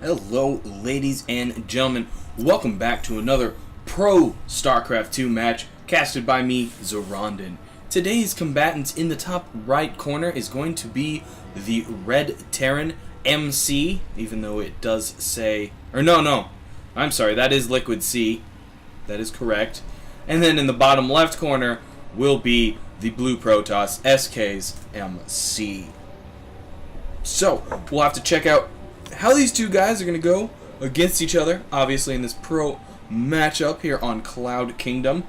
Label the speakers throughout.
Speaker 1: Hello, ladies and gentlemen. Welcome back to another Pro Starcraft 2 match casted by me, Zoronden. Today's combatants in the top right corner is going to be the Red Terran MC, even though it does say... I'm sorry, that is LiquidSea. That is correct. And then in the bottom left corner will be the Blue Protoss, SKMC. So, we'll have to check out how these two guys are going to go against each other, obviously in this pro matchup here on Cloud Kingdom.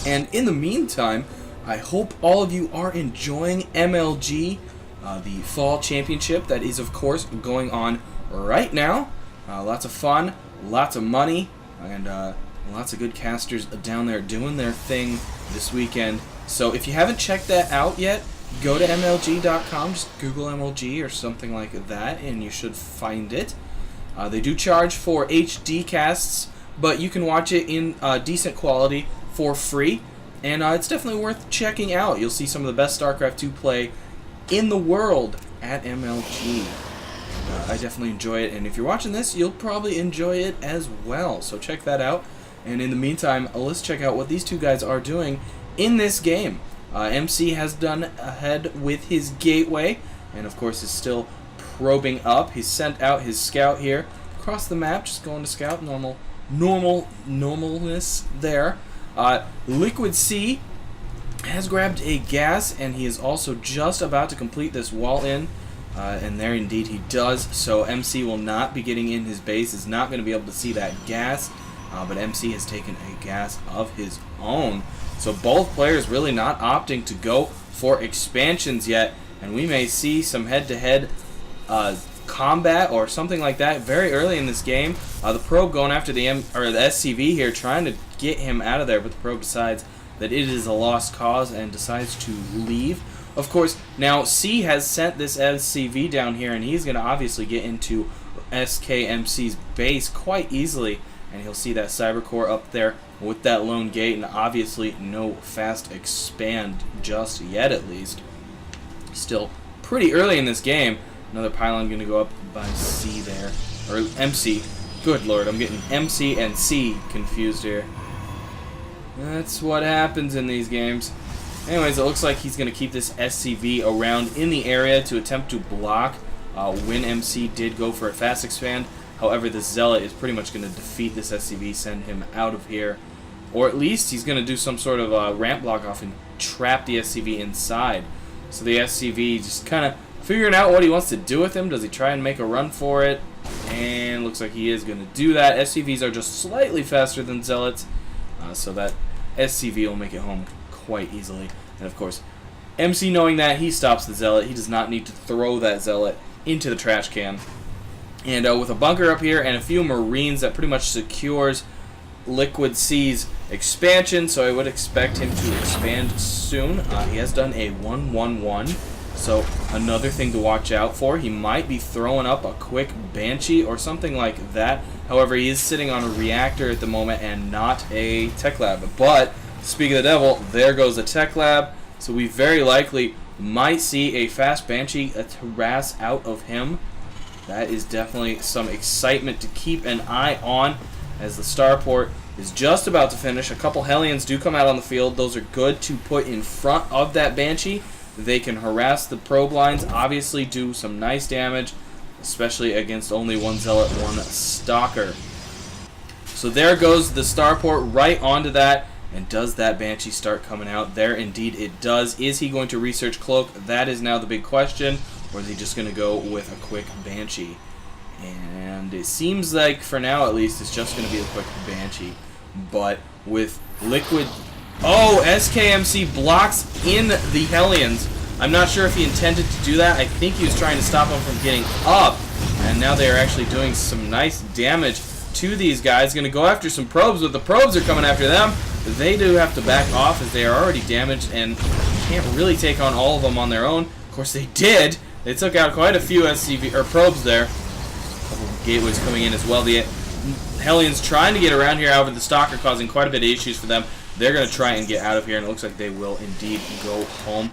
Speaker 1: And in the meantime, I hope all of you are enjoying MLG, the Fall Championship that is, of course, going on right now. Lots of fun, lots of money, and lots of good casters down there doing their thing this weekend. So if you haven't checked that out yet, go to MLG.com, just Google MLG or something like that, and you should find it. They do charge for HD casts, but you can watch it in decent quality for free, and it's definitely worth checking out. You'll see some of the best StarCraft 2 play in the world at MLG. I definitely enjoy it, and if you're watching this, you'll probably enjoy it as well, so check that out. And in the meantime, let's check out what these two guys are doing in this game. MC has done ahead with his gateway, and of course is still probing up. He's sent out his scout here across the map, just going to scout. Normalness there. LiquidSea has grabbed a gas, and he is also just about to complete this wall in, and there indeed he does. So MC will not be getting in his base, is not going to be able to see that gas, but MC has taken a gas of his own. So both players really not opting to go for expansions yet, and we may see some head-to-head combat or something like that very early in this game. The probe going after the SCV here, trying to get him out of there, but the probe decides that it is a lost cause and decides to leave. Of course, now C has sent this SCV down here, and he's going to obviously get into SKMC's base quite easily, and he'll see that cyber core up there with that lone gate, and obviously no fast expand just yet, at least. Still pretty early in this game. Another pylon going to go up by C there, or MC. Good lord, I'm getting MC and C confused here. That's what happens in these games. Anyways, it looks like he's going to keep this SCV around in the area to attempt to block when MC did go for a fast expand. However, this Zealot is pretty much going to defeat this SCV, send him out of here. Or at least he's going to do some sort of ramp block off and trap the SCV inside. So the SCV just kind of figuring out what he wants to do with him. Does he try and make a run for it? And looks like he is going to do that. SCVs are just slightly faster than Zealots, so that SCV will make it home quite easily. And of course, MC knowing that, he stops the Zealot. He does not need to throw that Zealot into the trash can. And with a bunker up here and a few Marines, that pretty much secures LiquidSea's expansion, so I would expect him to expand soon. He has done a 1-1-1, so another thing to watch out for. He might be throwing up a quick Banshee or something like that. However, he is sitting on a reactor at the moment and not a tech lab. But, speaking of the devil, there goes a tech lab, so we very likely might see a fast Banshee harass out of him. That is definitely some excitement to keep an eye on, as the starport is just about to finish. A couple Hellions do come out on the field. Those are good to put in front of that Banshee. They can harass the probe lines, obviously do some nice damage, especially against only one Zealot, one Stalker. So there goes the starport right onto that. And does that Banshee start coming out? There indeed it does. Is he going to research Cloak? That is now the big question. Or is he just going to go with a quick Banshee? And it seems like, for now at least, it's just going to be a quick Banshee. But with Liquid... Oh, SKMC blocks in the Hellions. I'm not sure if he intended to do that. I think he was trying to stop them from getting up. And now they are actually doing some nice damage to these guys. Going to go after some probes, but the probes are coming after them. They do have to back off as they are already damaged and can't really take on all of them on their own. Of course they did. They took out quite a few SCV or probes there. A couple of gateways coming in as well. The Hellions trying to get around here, however, the Stalker causing quite a bit of issues for them. They're going to try and get out of here, and it looks like they will indeed go home.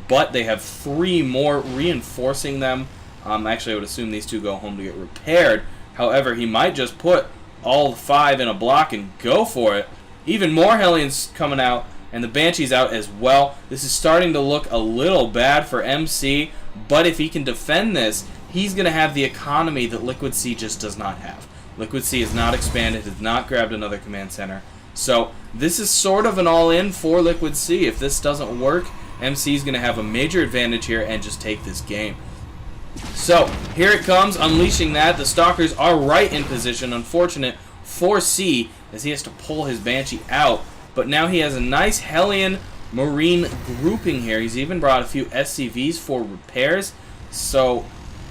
Speaker 1: But they have 3 more reinforcing them Actually, I would assume these two go home to get repaired. However, he might just put all 5 in a block and go for it. Even more Hellions coming out, and the Banshee's out as well. This is starting to look a little bad for MC, but if he can defend this, he's going to have the economy that LiquidSea just does not have. LiquidSea is not expanded, has not grabbed another command center. So this is sort of an all-in for LiquidSea. If this doesn't work, MC is going to have a major advantage here and just take this game. So here it comes, unleashing that. The Stalkers are right in position. Unfortunate for C as he has to pull his Banshee out. But now he has a nice Hellion Marine grouping here. He's even brought a few SCVs for repairs. So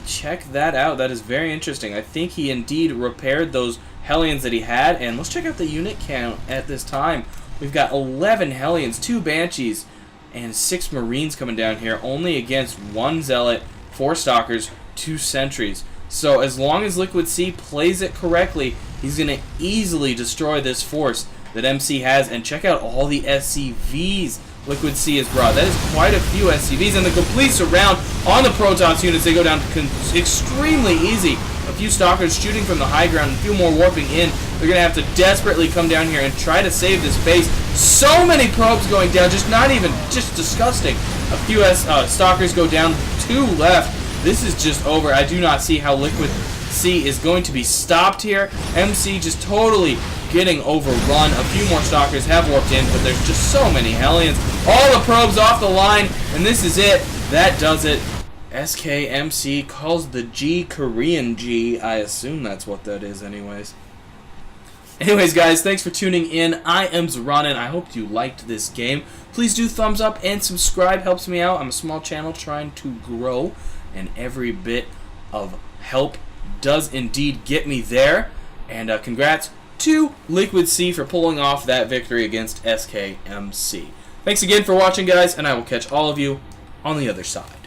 Speaker 1: check that out. That is very interesting. I think he indeed repaired those Hellions that he had. And let's check out the unit count at this time. We've got 11 Hellions, 2 Banshees, and 6 Marines coming down here. Only against 1 Zealot, 4 Stalkers, 2 Sentries. So as long as LiquidSea plays it correctly, he's going to easily destroy this force that MC has. And check out all the SCVs LiquidSea has brought. That is quite a few SCVs. And the complete surround on the Protoss units. They go down extremely easy. A few Stalkers shooting from the high ground, a few more warping in. They're going to have to desperately come down here and try to save this base. So many probes going down, just disgusting. A few Stalkers go down, 2 left. This is just over. I do not see how LiquidSea is going to be stopped here. MC just totally getting overrun. A few more Stalkers have warped in, but there's just so many Hellions. All the probes off the line, and this is it. That does it. SKMC calls the G Korean G. I assume that's what that is anyways. Anyways, guys, thanks for tuning in. I am Zoronden. I hope you liked this game. Please do thumbs up and subscribe. Helps me out. I'm a small channel trying to grow, and every bit of help does indeed get me there. And congrats to LiquidSea for pulling off that victory against SKMC. Thanks again for watching, guys, and I will catch all of you on the other side.